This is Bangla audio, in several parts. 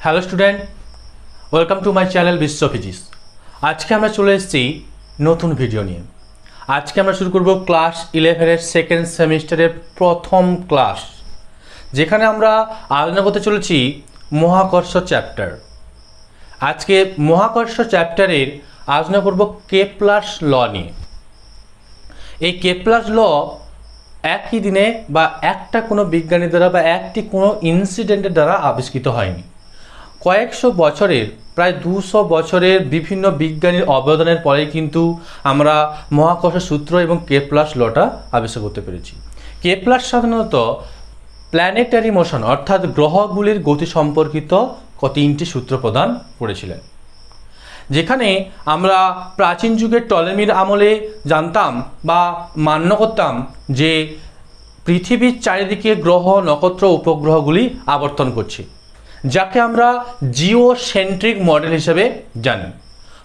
Hello student, welcome to my channel বিশ্ব ফিজিক্স। আজকে আমরা চলে এসেছি নতুন ভিডিও নিয়ে। আজকে আমরা শুরু করব ক্লাস 11-এর সেকেন্ড সেমিস্টারের প্রথম ক্লাস, যেখানে আমরা আলোচনা করতে চলেছি মহাকর্ষ চ্যাপ্টার। আজকে মহাকর্ষ চ্যাপ্টারের আলোচনা করব কেপলারস ল নিয়ে। এই কেপলারস ল একই দিনে বা একটা কোনো বিজ্ঞানীর দ্বারা বা একটি কোনো ইনসিডেন্টের দ্বারা আবিষ্কৃত হয়নি। কয়েকশো বছরের, প্রায় 200 বছরের বিভিন্ন বিজ্ঞানীর অবদানের পরে কিন্তু আমরা মহাকর্ষ সূত্র এবং কেপলারস লটা আবিষ্কার করতে পেরেছি। কেপলার সাধারণত প্ল্যানেটারি মোশন অর্থাৎ গ্রহগুলির গতি সম্পর্কিত তিনটি সূত্র প্রদান করেছিলেন, যেখানে আমরা প্রাচীন যুগের টলেমির আমলে জানতাম বা মান্য করতাম যে পৃথিবীর চারিদিকে গ্রহ, নক্ষত্র, উপগ্রহগুলি আবর্তন করছে, যাকে আমরা জিওসেন্ট্রিক মডেল হিসেবে জানি।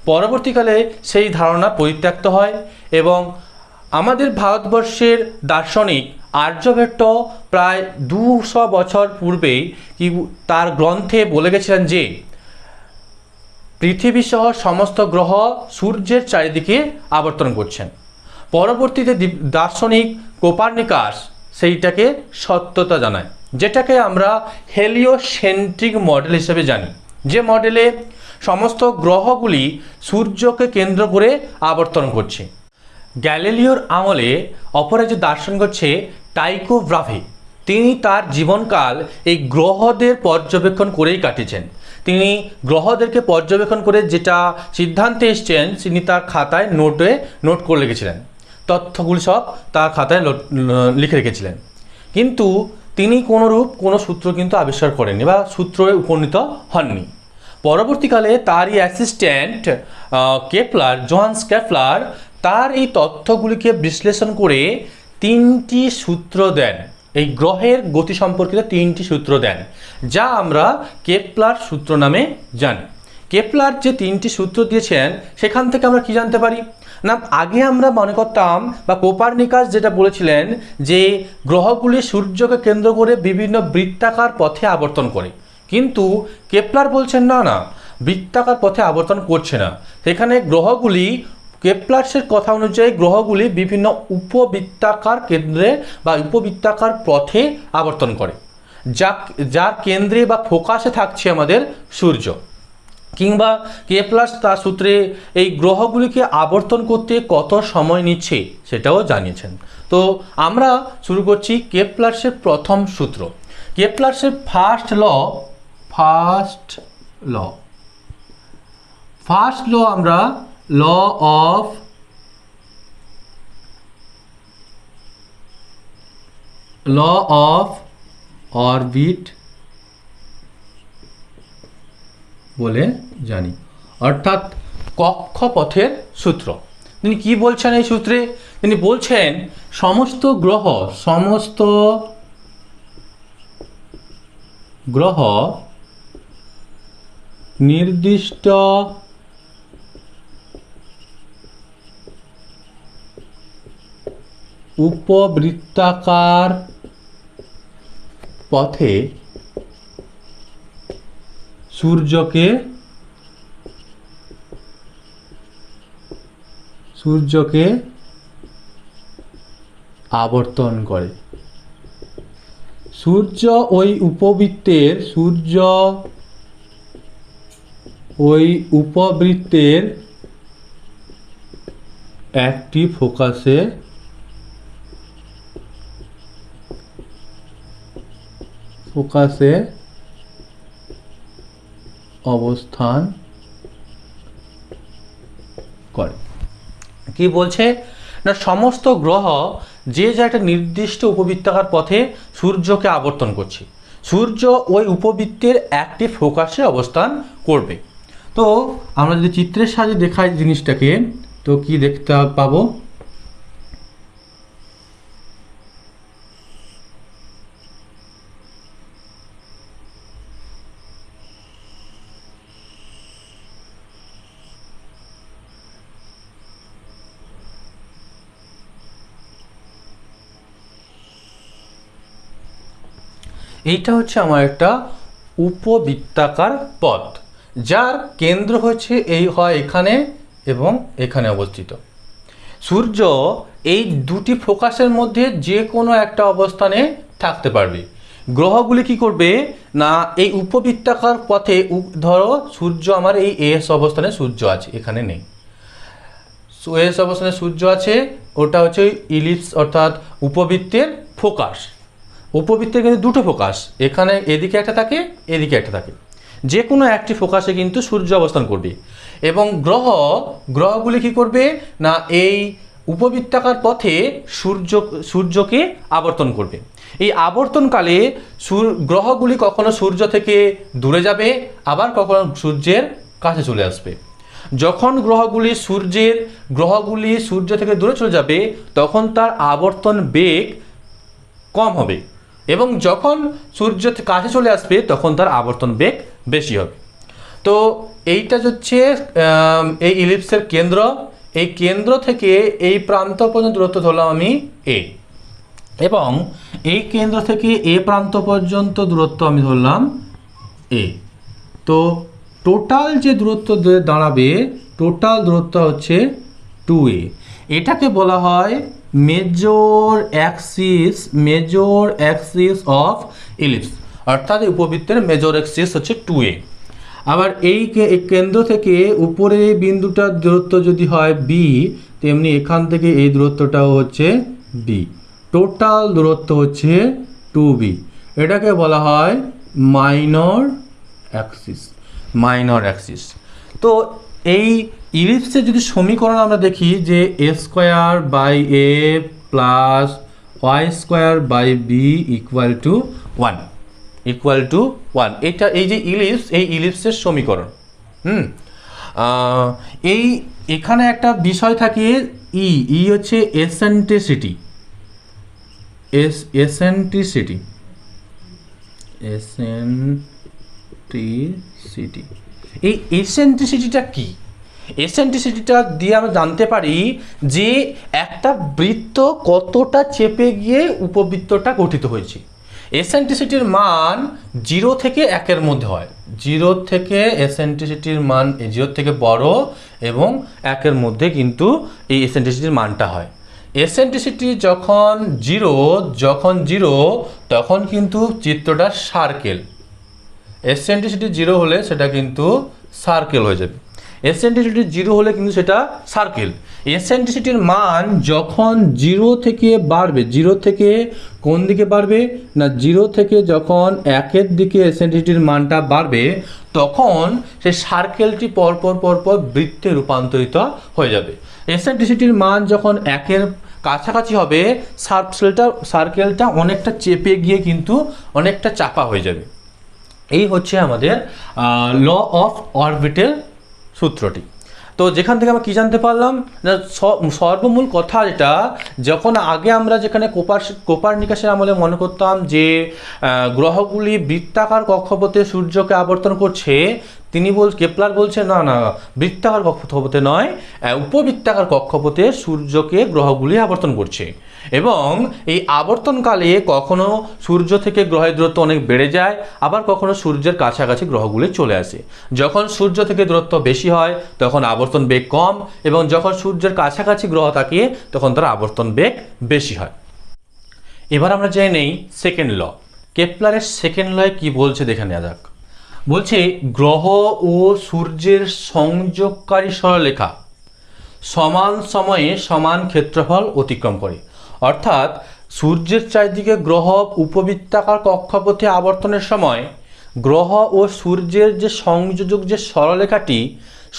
পরবর্তীকালে সেই ধারণা পরিত্যক্ত হয় এবং আমাদের ভারতবর্ষের দার্শনিক আর্যভট্ট প্রায় 200 বছর পূর্বেই তার গ্রন্থে বলে গেছিলেন যে পৃথিবীসহ সমস্ত গ্রহ সূর্যের চারিদিকে আবর্তন করছেন। পরবর্তীতে দার্শনিক কোপার্নিকাস সেইটাকে সত্যতা জানায়, যেটাকে আমরা হেলিওসেন্ট্রিক মডেল হিসেবে জানি, যে মডেলে সমস্ত গ্রহগুলি সূর্যকে কেন্দ্র করে আবর্তন করছে। গ্যালিলিওর আমলে অপর একজন দার্শনিক হচ্ছে টাইকো ব্রাভে। তিনি তার জীবনকাল এই গ্রহদের পর্যবেক্ষণ করেই কাটিয়েছেন। তিনি গ্রহদেরকে পর্যবেক্ষণ করে যেটা সিদ্ধান্তে এসছেন, তিনি তার খাতায় নোট করে রেখেছিলেন। তথ্যগুলি সব তার খাতায় লিখে রেখেছিলেন, কিন্তু তিনি কোনো সূত্র কিন্তু আবিষ্কার করেননি বা সূত্রে উপনীত হননি। পরবর্তীকালে তারই অ্যাসিস্ট্যান্ট জোহান্স কেপলার তার এই তথ্যগুলিকে বিশ্লেষণ করে তিনটি সূত্র দেন, এই গ্রহের গতি সম্পর্কিত তিনটি সূত্র দেন, যা আমরা কেপলার সূত্র নামে জানি। কেপলার যে তিনটি সূত্র দিয়েছেন, সেখান থেকে আমরা কি জানতে পারি না, আগে আমরা মনে করতাম বা কোপার্নিকাস যেটা বলেছিলেন যে গ্রহগুলি সূর্যকে কেন্দ্র করে বিভিন্ন বৃত্তাকার পথে আবর্তন করে, কিন্তু কেপলার বলছেন না, বৃত্তাকার পথে আবর্তন করছে না। সেখানে গ্রহগুলি, কেপলার্সের কথা অনুযায়ী গ্রহগুলি বিভিন্ন উপবৃত্তাকার কেন্দ্রে বা উপবৃত্তাকার পথে আবর্তন করে, যার কেন্দ্রে বা ফোকাসে থাকছে আমাদের সূর্য। কিংবা কেপলার তার সূত্রে এই গ্রহগুলিকে আবর্তন করতে কত সময় নিচ্ছে সেটাও জানিয়েছেন। তো আমরা শুরু করছি কেপলার্সের প্রথম সূত্র। কেপলার্সের ফার্স্ট ল আমরা ল অফ অরবিট বলে জানি, অর্থাৎ কক্ষপথের সূত্র। তিনি কি বলছেন এই সূত্রে? তিনি বলছেন সমস্ত গ্রহ নির্দিষ্ট উপবৃত্তাকার পথে সূর্যকে আবর্তন করে। সূর্য ওই উপবৃত্তের একটি ফোকাসে অবস্থান করে। কি বলছে না, সমস্ত গ্রহ যে একটা নির্দিষ্ট উপবৃত্তাকার পথে সূর্যকে আবর্তন করছে, সূর্য ওই উপবৃত্তের একটি ফোকাসে অবস্থান করবে। তো আমরা যদি চিত্রের সাহায্যে দেখাই জিনিসটাকে, তো কি দেখতে পাবো? এইটা হচ্ছে আমার একটা উপবৃত্তাকার পথ, যার কেন্দ্র হচ্ছে এই হয় এখানে এবং এখানে অবস্থিত। সূর্য এই দুটি ফোকাসের মধ্যে যে কোনো একটা অবস্থানে থাকতে পারবে। গ্রহগুলি কি করবে না, এই উপবৃত্তাকার পথে ধরো সূর্য আমার এই এস অবস্থানে সূর্য আছে, এখানে নেই, এস অবস্থানে সূর্য আছে, ওটা হচ্ছে ইলিপস অর্থাৎ উপবৃত্তের ফোকাস। উপবৃত্তের কিন্তু দুটো ফোকাস, এখানে এদিকে একটা থাকে, এদিকে একটা থাকে, যে কোনো একটি ফোকাসে কিন্তু সূর্য অবস্থান করবে। এবং গ্রহগুলি কি করবে না, এই উপবৃত্তাকার পথে সূর্যকে আবর্তন করবে। এই আবর্তনকালে গ্রহগুলি কখনো সূর্য থেকে দূরে যাবে, আবার কখনো সূর্যের কাছে চলে আসবে। যখন গ্রহগুলি সূর্য থেকে দূরে চলে যাবে, তখন তার আবর্তন বেগ কম হবে, এবং যখন সূর্য কাছে চলে আসবে তখন তার আবর্তন বেগ বেশি হবে। তো এইটা হচ্ছে এই ইলিপসের কেন্দ্র। এই কেন্দ্র থেকে এই প্রান্ত পর্যন্ত দূরত্ব ধরলাম আমি এ, এবং এই কেন্দ্র থেকে এ প্রান্ত পর্যন্ত দূরত্ব আমি ধরলাম এ। তো টোটাল যে দূরত্ব দাঁড়াবে, টোটাল দূরত্ব হচ্ছে 2a। এটাকে বলা হয় মেজর অ্যাক্সিস অফ ইলিপস, অর্থাৎ উপবৃত্তের মেজর অ্যাক্সিস হচ্ছে 2a। আবার এই কেন্দ্র থেকে উপরে বিন্দুটার দূরত্ব যদি হয় b, তেমনি এখান থেকে এই দূরত্বটাও হচ্ছে b। টোটাল দূরত্ব হচ্ছে 2b। এটাকে বলা হয় মাইনর অ্যাক্সিস। তো এই ইলিপসের যদি সমীকরণ আমরা দেখি যে a square by a plus y square by b equal to 1, এটা এই যে ইলিপসের সমীকরণ। এখানে একটা বিষয় থাকে ই হচ্ছে এসেন্ট্রিসিটি। এই এসেন্ট্রিসিটিটা কি? এসেন্ট্রিসিটিটা দিয়ে আমরা জানতে পারি যে একটা বৃত্ত কতটা চেপে গিয়ে উপবৃত্তটা গঠিত হয়েছে। এসেন্ট্রিসিটির মান 0 থেকে 1-এর মধ্যে হয়। 0 থেকে এসেন্ট্রিসিটির মান 0 থেকে বড় এবং 1-এর মধ্যে কিন্তু এই এসেন্ট্রিসিটির মানটা হয়। এসেন্ট্রিসিটি যখন 0 তখন কিন্তু চিত্রটা সার্কেল। এসেন্ট্রিসিটি 0 হলে সেটা কিন্তু সার্কেল হয়ে যাবে। এসেন্ট্রিসিটি 0 হলে কিন্তু সেটা সার্কেল। এসেন্ট্রিসিটির মান যখন 0 থেকে বাড়বে, 0 থেকে কোন দিকে বাড়বে না, 0 থেকে যখন 1-এর দিকে এসেন্ট্রিসিটির মানটা বাড়বে, তখন সেই সার্কেলটি পরপর বৃত্তে রূপান্তরিত হয়ে যাবে। এসেন্ট্রিসিটির মান যখন 1-এর কাছাকাছি হবে, সার্কেলটা অনেকটা চেপে গিয়ে কিন্তু অনেকটা চাপা হয়ে যাবে। এই হচ্ছে আমাদের ল অফ অরবিটের সূত্রটি। তো যেখান থেকে আমরা কী জানতে পারলাম না, সর্বমূল কথা যেটা, যখন আগে আমরা যেখানে কোপারনিকাসের আমলে মনে করতাম যে গ্রহগুলি বৃত্তাকার কক্ষপথে সূর্যকে আবর্তন করছে, কেপলার বলছে না, বৃত্তাকার কক্ষপথে নয়, উপবৃত্তাকার কক্ষপথে সূর্যকে গ্রহগুলি আবর্তন করছে। এবং এই আবর্তনকালে কখনো সূর্য থেকে গ্রহের দূরত্ব অনেক বেড়ে যায়, আবার কখনো সূর্যের কাছাকাছি গ্রহগুলি চলে আসে। যখন সূর্য থেকে দূরত্ব বেশি হয় তখন আবর্তন বেগ কম, এবং যখন সূর্যের কাছাকাছি গ্রহ থাকে তখন তার আবর্তন বেগ বেশি হয়। এবার আমরা জেনে নেই সেকেন্ড ল। কেপলারের সেকেন্ড লয় কি বলছে দেখে নেওয়া যাক। বলছে গ্রহ ও সূর্যের সংযোগকারী সরলরেখা সমান সময়ে সমান ক্ষেত্রফল অতিক্রম করে। অর্থাৎ সূর্যের চারিদিকে গ্রহ উপবৃত্তাকার কক্ষপথে আবর্তনের সময় গ্রহ ও সূর্যের যে সংযোজক যে সরলরেখাটি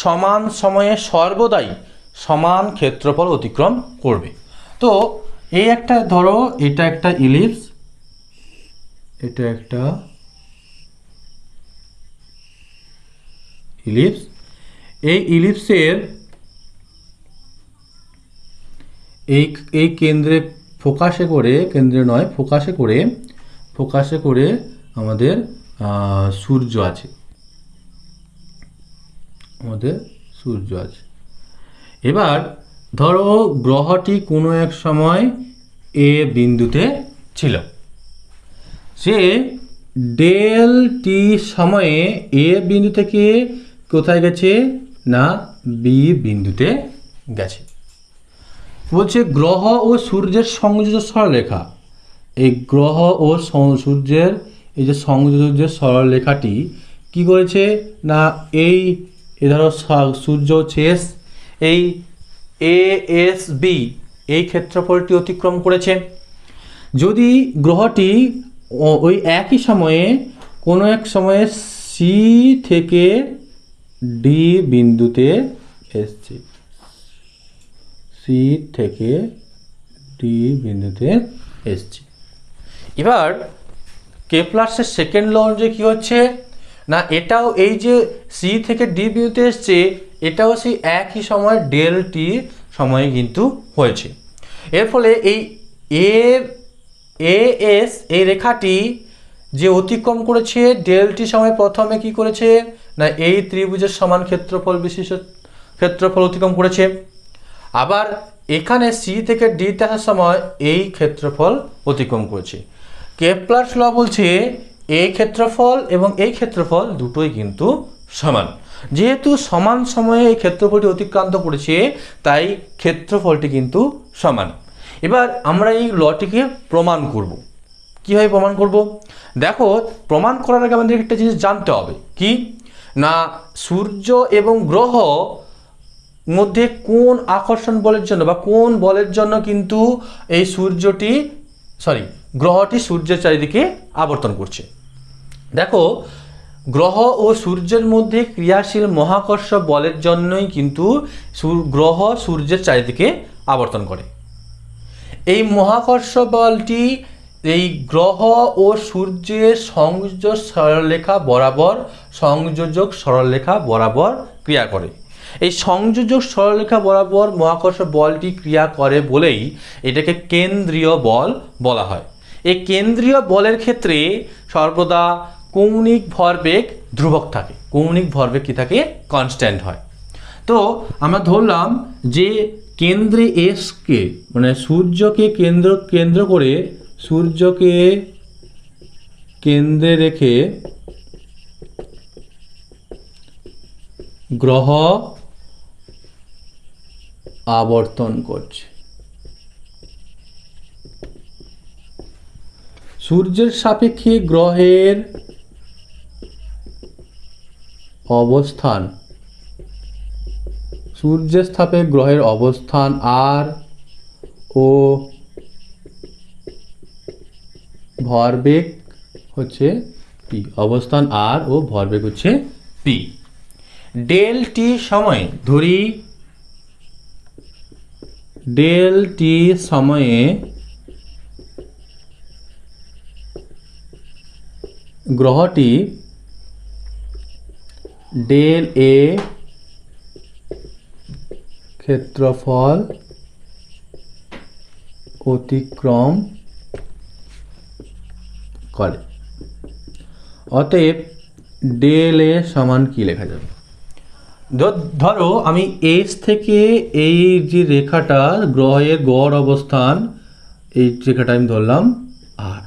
সমান সময়ে সর্বদাই সমান ক্ষেত্রফল অতিক্রম করবে। তো এই একটা ধরো, এটা একটা ইলিপস, এটা একটা ইলিপস। এই ইলিপসের এই কেন্দ্রে ফোকাসে করে আমাদের সূর্য আছে, এবার ধরো গ্রহটি কোনো এক সময় এ বিন্দুতে ছিল, সে ডেল টি সময়ে এ বিন্দু থেকে কোথায় গেছে, না বি বিন্দুতে গেছে। বলছে গ্রহ ও সূর্যের সংযোজক সরলরেখা, এই গ্রহ ও সূর্যের এই যে সংযোজক সরলরেখাটি কি করেছে, না এই ধরো সূর্য হচ্ছে এস, এই এ এস বি এই ক্ষেত্রফলটি অতিক্রম করেছে। যদি গ্রহটি ওই একই সময়ে কোনো এক সময়ে সি থেকে ডি বিন্দুতে এসছে, সি থেকে ডি বিন্দুতে এসছে। এবার কেপলারের সেকেন্ড ল অনুযায়ী কী হচ্ছে, না এটাও এই যে সি থেকে ডি বিন্দুতে এসছে, এটাও সেই একই সময় ডেল টি সময়ে কিন্তু হয়েছে। এর ফলে এই এস এই রেখাটি যে অতিক্রম করেছে ডেল টি সময় প্রথমে কি করেছে, না এই ত্রিভুজের সমান ক্ষেত্রফল বিশিষ্ট ক্ষেত্রফল অতিক্রম করেছে। আবার এখানে সি থেকে ডিতে আসার সময় এই ক্ষেত্রফল অতিক্রম করেছে। কেপলারস ল বলছে এই ক্ষেত্রফল এবং এই ক্ষেত্রফল দুটোই কিন্তু সমান। যেহেতু সমান সময়ে এই ক্ষেত্রফলটি অতিক্রান্ত করেছে, তাই ক্ষেত্রফলটি কিন্তু সমান। এবার আমরা এই লটিকে প্রমাণ করব। কীভাবে প্রমাণ করব? দেখো, প্রমাণ করার আগে আমাদের একটা জিনিস জানতে হবে, কি না সূর্য এবং গ্রহ মধ্যে কোন আকর্ষণ বলের জন্য বা কোন বলের জন্য কিন্তু এই গ্রহটি সূর্যের চারিদিকে আবর্তন করছে। দেখো, গ্রহ ও সূর্যের মধ্যে ক্রিয়াশীল মহাকর্ষ বলের জন্যই কিন্তু গ্রহ সূর্যের চারিদিকে আবর্তন করে। এই মহাকর্ষ বলটি এই গ্রহ ও সূর্যের সংযোজক সরলরেখা বরাবর ক্রিয়া করে। এই সংযোজক সরলরেখা বরাবর মহাকর্ষ বলটি ক্রিয়া করে বলেই এটাকে কেন্দ্রীয় বল বলা হয়। এই কেন্দ্রীয় বলের ক্ষেত্রে সর্বদা কৌণিক ভরবেগ ধ্রুবক থাকে, কৌণিক ভরবেগ কি থাকে, কনস্ট্যান্ট হয়। তো আমরা ধরলাম যে কেন্দ্রে এসকে, মানে সূর্যকে কেন্দ্র করে, সূর্যকে কেন্দ্রে রেখে গ্রহ আবর্তন করছে। সূর্যের সাপেক্ষে গ্রহের অবস্থান, সূর্যের সাপেক্ষে গ্রহের অবস্থান আর ও ভরবেগ হচ্ছে পি, অবস্থান আর ও ভরবেগ হচ্ছে পি। ডেল টি সময়ে ধরি, ডেল টি সময়ে গ্রহটি ডেল এ ক্ষেত্রফল অতিক্রম করে। অতএব ডেল এ সমান কি লেখা যাবে? ধরো আমি এস থেকে এই যে রেখাটা গ্রহের গড় অবস্থান, এই রেখাটা আমি ধরলাম আর,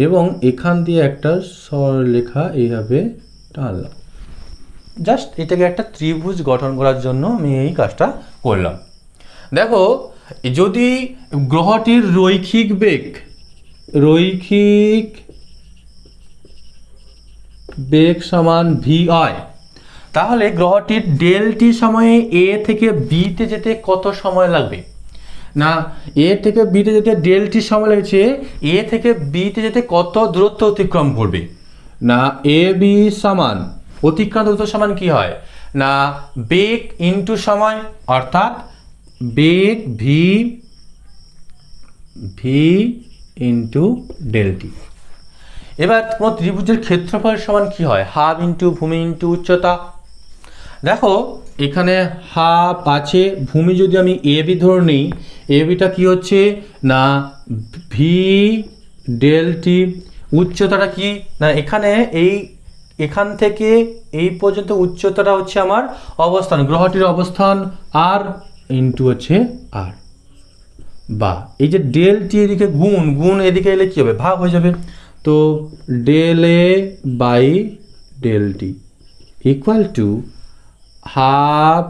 এবং এখান দিয়ে একটা সরলরেখা এইভাবে টানলাম। জাস্ট এটাকে একটা ত্রিভুজ গঠন করার জন্য আমি এই কাজটা করলাম। দেখো, যদি গ্রহটির রৈখিক বেগ সমান ভি হয়, তাহলে গ্রহটির ডেল টি সময়ে এ থেকে বিতে যেতে কত সময় লাগবে? না এ থেকে বিতে যেতে ডেল টি সময় লেগেছে, এ থেকে বিতে যেতে কত দূরত্ব অতিক্রম করবে? না এ বি সমান অতিক্রান্ত দূরত্ব সমান কি হয়, না বেগ ইন্টু সময়, অর্থাৎ বেগ ভি ইন্টু ডেল টি। এবার কোনো ত্রিভুজের ক্ষেত্রফল সমান কি হয়, হাফ ইন্টু ভূমি ইন্টু উচ্চতা। দেখো এখানে হাফ আছে, ভূমি যদি আমি এ বি ধরে নিই, এ বিটা কী হচ্ছে, না ভি ডেল টি। উচ্চতাটা কি, না এখান থেকে এই পর্যন্ত উচ্চতাটা হচ্ছে আমার অবস্থান, গ্রহটির অবস্থান আর ইন্টু হচ্ছে আর, বা এই যে ডেল টি এদিকে গুণ এদিকে এলে কী হবে, ভাগ হয়ে যাবে। তো del A by del T equal to half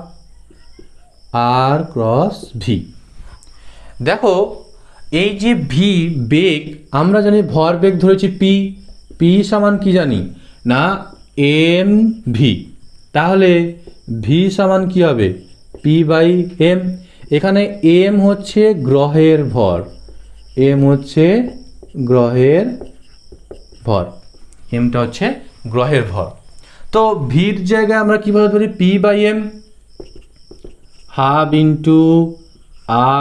R cross V. দেখো এই যে ভি বেগ, আমরা জানি ভর বেগ ধরেছি পি, পি সমান কি জানি না এম ভি, তাহলে ভি সমান কি হবে পি বাই এম। এখানে এম হচ্ছে গ্রহের ভর, এম হচ্ছে গ্রহের ভর, এমটা হচ্ছে গ্রহের ভর। তো ভির জায়গায় আমরা কীভাবে ধরি P by M, half into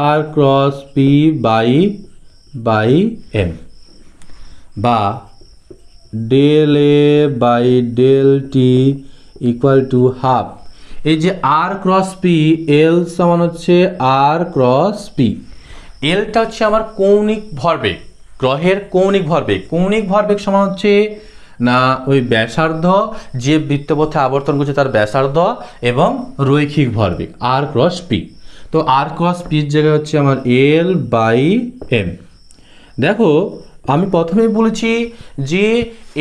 R cross P by M, বা del A by del T equal to half. এই যে আর ক্রস পি, এল সমান হচ্ছে আর ক্রস পি। এলটা হচ্ছে আমার কৌণিক ভরবেগ, গ্রহের কৌণিক ভরবেগ। কৌণিক ভরবেগ সমান হচ্ছে না ওই ব্যাসার্ধ যে বৃত্তপথে আবর্তন করছে তার ব্যাসার্ধ এবং রৈখিক ভরবেগ আর ক্রস পি। তো আর ক্রস পির জায়গায় হচ্ছে আমার এল বাই এম। দেখো আমি প্রথমেই বলেছি যে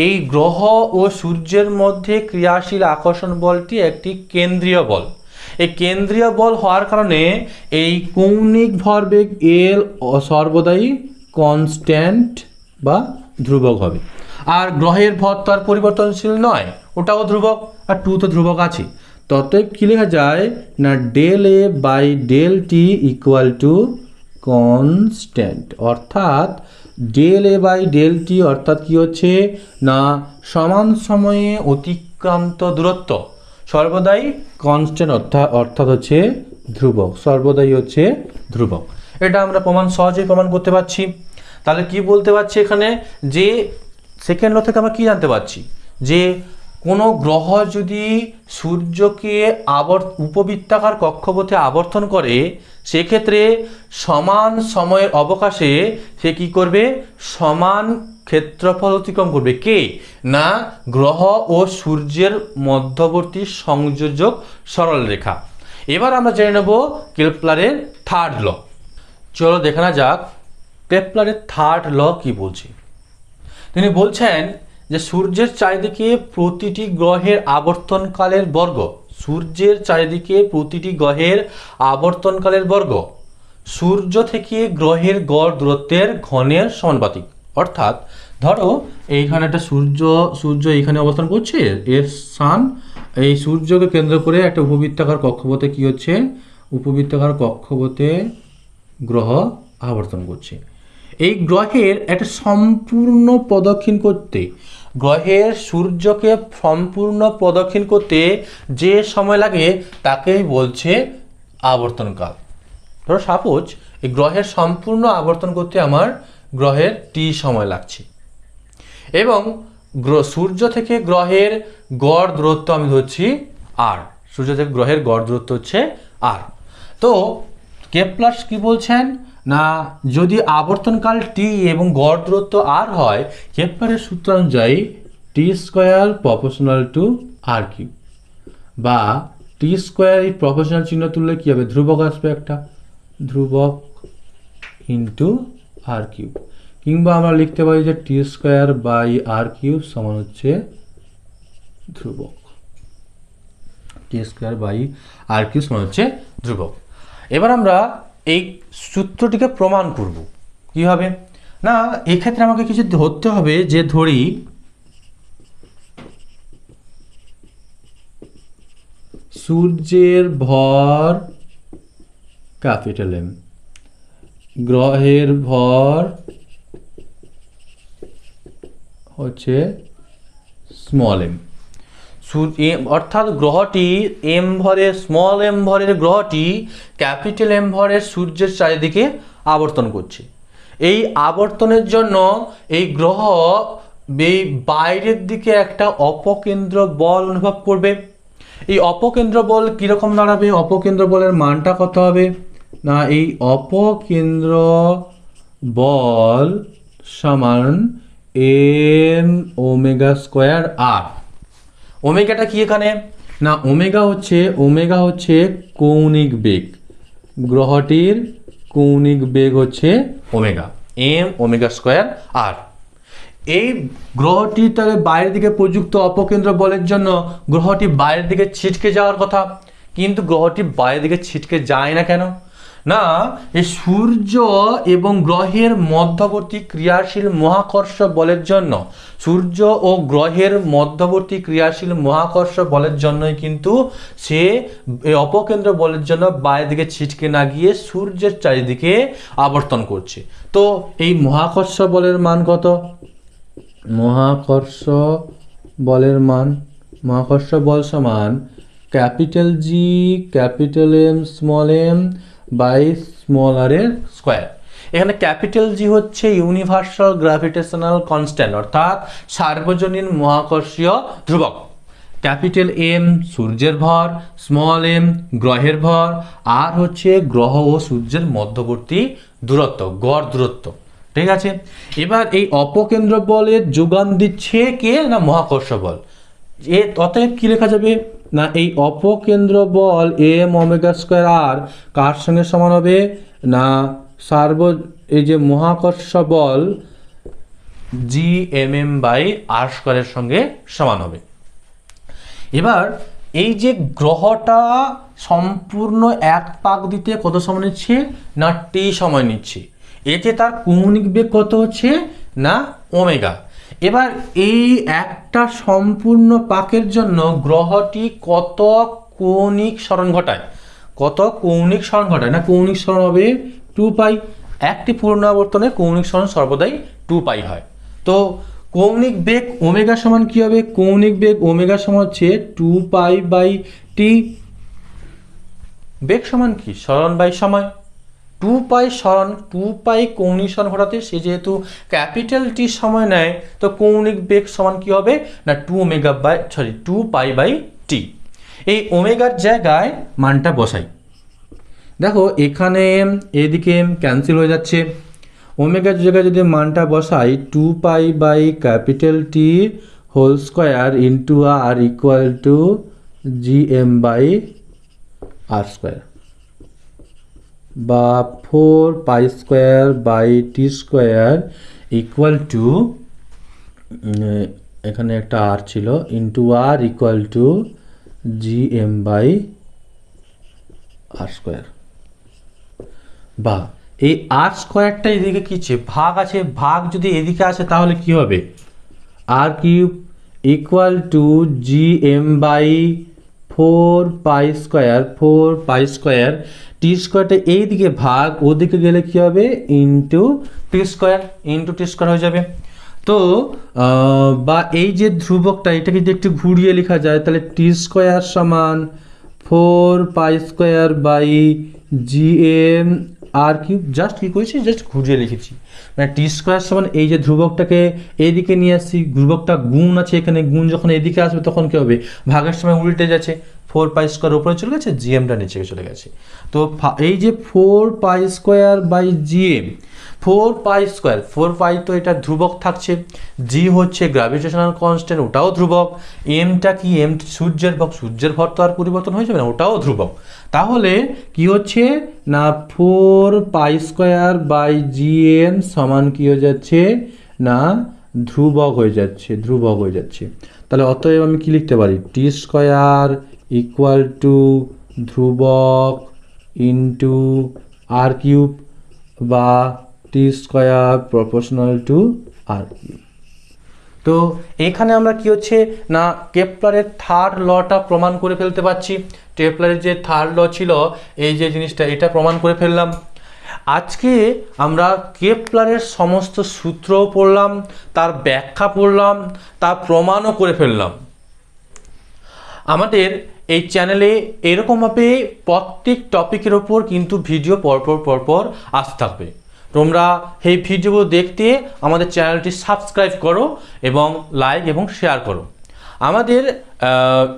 এই গ্রহ ও সূর্যের মধ্যে ক্রিয়াশীল আকর্ষণ বলটি একটি কেন্দ্রীয় বল। এই কেন্দ্রীয় বল হওয়ার কারণে এই কৌণিক ভরবেগ এল সর্বদাই কনস্ট্যান্ট বা ধ্রুবক হবে। আর গ্রহের ভর তো আর পরিবর্তনশীল নয়, ওটাও ধ্রুবক, আর টু তো ধ্রুবক আছে। ততএব কী লেখা যায় না del A by del T equal to constant, অর্থাৎ del A by del T অর্থাৎ কী হচ্ছে না সমান সময়ে অতিক্রান্ত দূরত্ব সর্বদাই কনস্ট্যান্ট, অর্থাৎ হচ্ছে ধ্রুবক, সর্বদাই হচ্ছে ধ্রুবক। এটা আমরা সহজেই প্রমাণ করতে পারছি। তাহলে কি বলতে পারছি এখানে যে সেকেন্ড ল থেকে আমরা কি জানতে পারছি যে কোনো গ্রহ যদি সূর্যকে উপবৃত্তাকার কক্ষপথে আবর্তন করে, সেক্ষেত্রে সমান সময়ের অবকাশে সে কি করবে, সমান ক্ষেত্রফল অতিক্রম করবে। কে না গ্রহ ও সূর্যের মধ্যবর্তী সংযোজক সরলরেখা। এবার আমরা জেনে নেব কেপলারের থার্ড ল। চলো দেখে না যাক কেপলারের থার্ড ল কি বলছে। তিনি বলছেন যে সূর্যের চারিদিকে প্রতিটি গ্রহের আবর্তনকালের বর্গ, সূর্যের চারিদিকে প্রতিটি গ্রহের আবর্তনকালের বর্গ সূর্য থেকে গ্রহের গড় দূরত্বের ঘনের সমানুপাতিক। অর্থাৎ ধরো এইখানে একটা সূর্য এইখানে অবস্থান করছে, এর স্থান এই সূর্যকে কেন্দ্র করে একটা উপবৃত্তাকার কক্ষপথে কি হচ্ছে, উপবৃত্তাকার কক্ষপথে গ্রহ আবর্তন করছে। এই গ্রহের একটা সম্পূর্ণ প্রদক্ষিণ করতে, গ্রহের সূর্যকে সম্পূর্ণ প্রদক্ষিণ করতে যে সময় লাগে তাকেই বলছে আবর্তনকাল। ধরো সাপোজ এই গ্রহের সম্পূর্ণ আবর্তন করতে আমার গ্রহের টি সময় লাগছে, এবং সূর্য থেকে গ্রহের গড় দূরত্ব আমি ধরছি আর, সূর্য থেকে গ্রহের গড় দূরত্ব হচ্ছে আর। তো কেপলার কি বলছেন না যদি আবর্তনকাল টি এবং গড় দূরত্ব আর হয়, কেপলারের সূত্র অনুযায়ী T square proportional to R cube, বা টি স্কোয়ার এই প্রপোর্শনাল চিহ্ন তুললে কী হবে, ধ্রুবক আসবে একটা, ধ্রুবক ইন্টু আর কিউব। কিংবা আমরা লিখতে পারি যে টি স্কোয়ার বাই আর কিউব সমান হচ্ছে ধ্রুবক, টি স্কোয়ার বাই আর কিউব সমান হচ্ছে ধ্রুবক। এবার আমরা এই সূত্রটিকে প্রমাণ করব কিভাবে না, এক্ষেত্রে আমাকে কিছু ধরতে হবে। যে ধরি সূর্যের ভর ক্যাপিটাল এম, গ্রহের ভর হচ্ছে স্মল এম, অর্থাৎ গ্রহটি এম ভরের, স্মল এম ভরের গ্রহটি ক্যাপিটাল এম ভরের সূর্যের চারিদিকে আবর্তন করছে। এই আবর্তনের জন্য এই গ্রহ এই বাইরের দিকে একটা অপকেন্দ্র বল অনুভব করবে। এই অপকেন্দ্র বল কীরকম দাঁড়াবে, অপকেন্দ্র বলের মানটা কত হবে না এই অপকেন্দ্র বল সমান এম ওমেগা স্কোয়ার আর। ওমেগাটা কি এখানে না ওমেগা হচ্ছে কৌণিক বেগ, গ্রহটির কৌণিক বেগ হচ্ছে ওমেগা, এম ওমেগা স্কোয়ার আর। এই গ্রহটি তাহলে বাইরের দিকে প্রযুক্ত অপকেন্দ্র বলের জন্য গ্রহটি বাইরের দিকে ছিটকে যাওয়ার কথা, কিন্তু গ্রহটি বাইরের দিকে ছিটকে যায় না কেন? না, এই সূর্য এবং গ্রহের মধ্যবর্তী ক্রিয়াশীল মহাকর্ষ বলের জন্য, সূর্য ও গ্রহের মধ্যবর্তী ক্রিয়াশীল মহাকর্ষ বলের জন্যই কিন্তু সে এই অপকেন্দ্র বলের জন্য বাইরের দিকে ছিটকে না গিয়ে সূর্যের চারিদিকে আবর্তন করছে। তো এই মহাকর্ষ বলের মান কত? মহাকর্ষ বলের মান, মহাকর্ষ বল সমান capital G capital M small M by small R এর স্কোয়ার। এখানে ক্যাপিটাল জি হচ্ছে ইউনিভার্সাল গ্র্যাভিটেশনাল কনস্ট্যান্ট, অর্থাৎ সার্বজনীন মহাকর্ষীয় ধ্রুবক। ক্যাপিটাল এম সূর্যের ভর, স্মল এম গ্রহের ভর, আর হচ্ছে গ্রহ ও সূর্যের মধ্যবর্তী দূরত্ব, গড় দূরত্ব। ঠিক আছে, এবার এই অপকেন্দ্র বলের যোগান দিচ্ছে কে? না মহাকর্ষ বল। অতএব কি লেখা যাবে? না এই অপকেন্দ্র বল এম ওমেগা স্কোয়ার আর কার সঙ্গে সমান হবে? না এই যে মহাকর্ষ বল জি এম এম বাই আর স্কোয়ারের সঙ্গে সমান হবে। এবার এই যে গ্রহটা সম্পূর্ণ এক পাক দিতে কত সময় নিচ্ছে? না টি সময় নিচ্ছে। এতে তার কৌণিক বেগ কত হচ্ছে? না ওমেগা। এবার এই একটা সম্পূর্ণ পাকের জন্য গ্রহটি কত কৌণিক সরণ ঘটায়? কত কৌণিক সরণ ঘটায়? না কৌণিক সরণ হবে 2π। একটি পূর্ণ আবর্তনে কৌণিক সরণ সর্বদাই 2π হয়। তো কৌণিক বেগ ওমেগা সমান কি হবে? কৌণিক বেগ ওমেগা সমান হচ্ছে 2π/t। বেগ সমান কি? সরণ বাই সময়। 2π সরণ, 2π কৌণিক সরণ ঘটাতে সে যেহেতু ক্যাপিটাল টি সময় নেয়, তো কৌণিক বেগ সমান কি হবে? না 2π/t। এই ওমেগার জায়গায় মানটা বসাই। দেখো এখানে এদিকে ক্যান্সেল হয়ে যাচ্ছে। ওমেগার জায়গায় যদি মানটা বসাই 2π/T whole square into R equal to gm/r square বা 4π² স্কোয়ার ইকুয়াল টু, এখানে একটা আর ছিল, into R equal to gm/r square. বা এই আর স্কোয়ারটা এদিকে কি আছে? ভাগ আছে। ভাগ যদি এদিকে আসে তাহলে কি হবে? আর কিউব ইকুয়াল টু gm/4π²। টি স্কোয়ারটা এইদিকে ভাগ, ওদিকে গেলে কি হবে? ইন্টু টি স্কোয়ার হয়ে যাবে। তো বা এই যে ধ্রুবকটা, এটাকে যদি একটু ঘুরিয়ে লেখা যায় তাহলে টি স্কোয়ার সমান 4π² আর কিউব। জাস্ট কি করেছি? জাস্ট ঘুরিয়ে লিখেছি। মানে টি স্কোয়ার সমান এই যে ধ্রুবকটাকে এইদিকে নিয়ে আসছি, ধ্রুবকটা গুণ আছে এখানে, গুণ যখন এদিকে আসবে তখন কি হবে? ভাগের সময় উল্টে যাচ্ছে, 4π² উপরে চলে গেছে, জিএমটা নিচে চলে গেছে। তো এই যে 4π²/gm, 4π² তো এটা ধ্রুবক থাকছে, জি হচ্ছে গ্র্যাভিটেশনাল কনস্ট্যান্ট, ওটাও ধ্রুবক। এমটা কি? এম সূর্যের ভর, সূর্যের ভর তো আর পরিবর্তন হয়ে যাবে না, ওটাও ধ্রুবক। তাহলে কি হচ্ছে? না 4π² সমান কি হয়ে যাচ্ছে? না ধ্রুবক হয়ে যাচ্ছে। তাহলে অতএব আমি কি লিখতে পারি? টি স্কোয়ার ইকুয়াল টু ধ্রুবক ইন্টু আর কিউব বা T square proportional to R cube. তো এখানে আমরা কি হচ্ছে? না কেপলারের থার্ড লটা প্রমাণ করে ফেলতে পারছি। কেপলারের যে থার্ড ল ছিল, এই যে জিনিসটা, এটা প্রমাণ করে ফেললাম। আজকে আমরা কেপলারের সমস্ত সূত্রও পড়লাম, তার ব্যাখ্যা পড়লাম, তার প্রমাণও করে ফেললাম। আমাদের এই চ্যানেলে এরকমভাবে প্রত্যেক টপিকের ওপর কিন্তু ভিডিও পরপর আসতে থাকবে। তোমরা এই ভিডিও দেখতে আমাদের চ্যানেলটি সাবস্ক্রাইব করো এবং লাইক এবং শেয়ার করো। আমাদের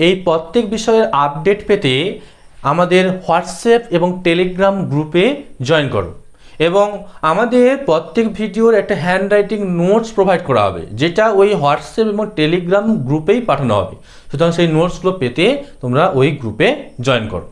এই প্রত্যেক বিষয়ের আপডেট পেতে আমাদের হোয়াটসঅ্যাপ এবং টেলিগ্রাম গ্রুপে জয়েন করো। এবং আমাদের প্রত্যেক ভিডিওর একটা হ্যান্ডরাইটিং নোটস প্রোভাইড করা হবে, যেটা ওই হোয়াটসঅ্যাপ এবং টেলিগ্রাম গ্রুপেই পাঠানো হবে। সুতরাং সেই নোটসগুলো পেতে তোমরা ওই গ্রুপে জয়েন করো।